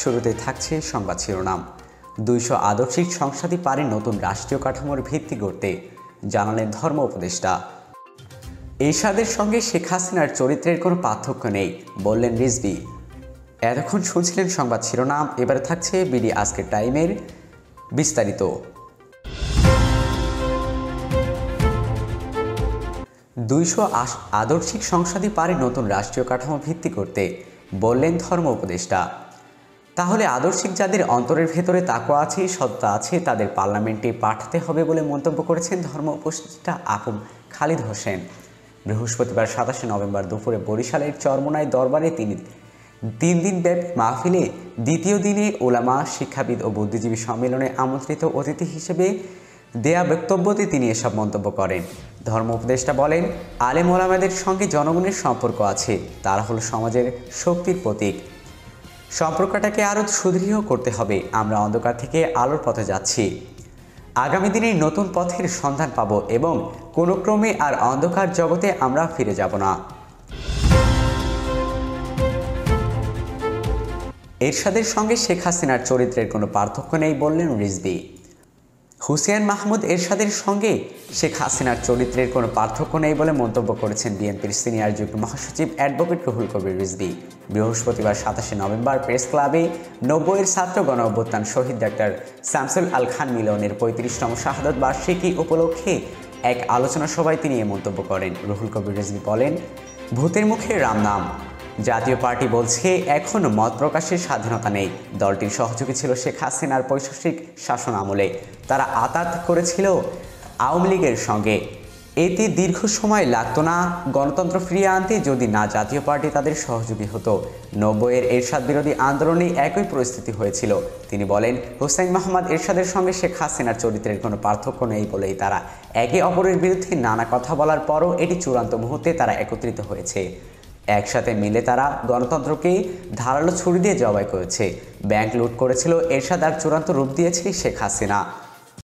শুরুতে থাকছে সংবাদ শিরোনাম। ২০০ আদর্শিক সংসদই পারে নতুন রাষ্ট্রীয় কাঠামোর ভিত্তি গড়তে, জানালেন ধর্ম উপদেষ্টা। এরশাদের সঙ্গে শেখ হাসিনার চরিত্রের কোনো পার্থক্য নেই, বললেন রিজভী। এতক্ষণ শুনছিলেন সংবাদ শিরোনাম, এবারে থাকছে বিডি আজকের টাইমের বিস্তারিত। ২০০ আদর্শিক সংসদই পারে নতুন রাষ্ট্রীয় কাঠামো ভিত্তি করতে, বললেন ধর্ম উপদেষ্টা। তাহলে আদর্শিক যাদের অন্তরের ভেতরে তাকওয়া আছে, সত্তা আছে, তাদের পার্লামেন্টে পাঠাতে হবে বলে মন্তব্য করেছেন ধর্ম উপদেষ্টা আকুম খালিদ হোসেন। বৃহস্পতিবার ২৭ নভেম্বর দুপুরে বরিশালের চরমোনাই দরবারে তিনি ৩ দিনব্যাপী মাহফিলে দ্বিতীয় দিনে ওলামা, শিক্ষাবিদ ও বুদ্ধিজীবী সম্মেলনে আমন্ত্রিত অতিথি হিসেবে দেয়া বক্তব্যতে তিনি এসব মন্তব্য করেন। ধর্ম উপদেষ্টা বলেন, আলেম ওলামাদের সঙ্গে জনগণের সম্পর্ক আছে, তারা হলো সমাজের শক্তির প্রতীক। সম্পর্কটাকে আরও সুদৃঢ় করতে হবে। আমরা অন্ধকার থেকে আলোর পথে যাচ্ছি, আগামী দিনে নতুন পথের সন্ধান পাব এবং কোনো ক্রমে আর অন্ধকার জগতে আমরা ফিরে যাব না। এরশাদের সঙ্গে শেখ হাসিনার চরিত্রের কোনো পার্থক্য নেই, বললেন রিজভী। হুসেইন মাহমুদ এরশাদের সঙ্গে শেখ হাসিনার চরিত্রের কোনো পার্থক্য নেই বলে মন্তব্য করেছেন বিএনপির সিনিয়র যুগ্ম মহাসচিব অ্যাডভোকেট রুহুল কবির রিজভী। বৃহস্পতিবার ২৭ নভেম্বর প্রেস ক্লাবে ৯০-এর ছাত্র গণ অভ্যুত্থান শহীদ ডাক্তার শামসুল আল খান মিলনের ৩৫তম শাহাদত বার্ষিকী উপলক্ষে এক আলোচনা সভায় তিনি এ মন্তব্য করেন। রুহুল কবির রিজভী বলেন, ভূতের মুখে রাম নাম। জাতীয় পার্টি বলছে এখনও মত প্রকাশের স্বাধীনতা নেই। দলটির সহযোগী ছিল শেখ হাসিনার পৈশাসিক শাসন আমলে। তারা আতাত করেছিল আওয়ামী লীগের সঙ্গে। এতে দীর্ঘ সময় লাগতো না গণতন্ত্র ফিরিয়ে আনতে যদি না জাতীয় পার্টি তাদের সহযোগী হতো। ৯০-এর এরশাদ বিরোধী আন্দোলনে একই পরিস্থিতি হয়েছিল। তিনি বলেন, হুসেইন মোহাম্মদ এরশাদের সঙ্গে শেখ হাসিনার চরিত্রের কোনো পার্থক্য নেই বলেই তারা একে অপরের বিরুদ্ধে নানা কথা বলার পরও এটি চূড়ান্ত মুহূর্তে তারা একত্রিত হয়েছে। একসাথে মিলে তারা গণতন্ত্রকে ধারালো ছুরি দিয়ে জবাই করেছে। ব্যাংক লুট করেছিল এরশাদ, আর চূড়ান্ত রূপ দিয়েছে শেখ হাসিনা।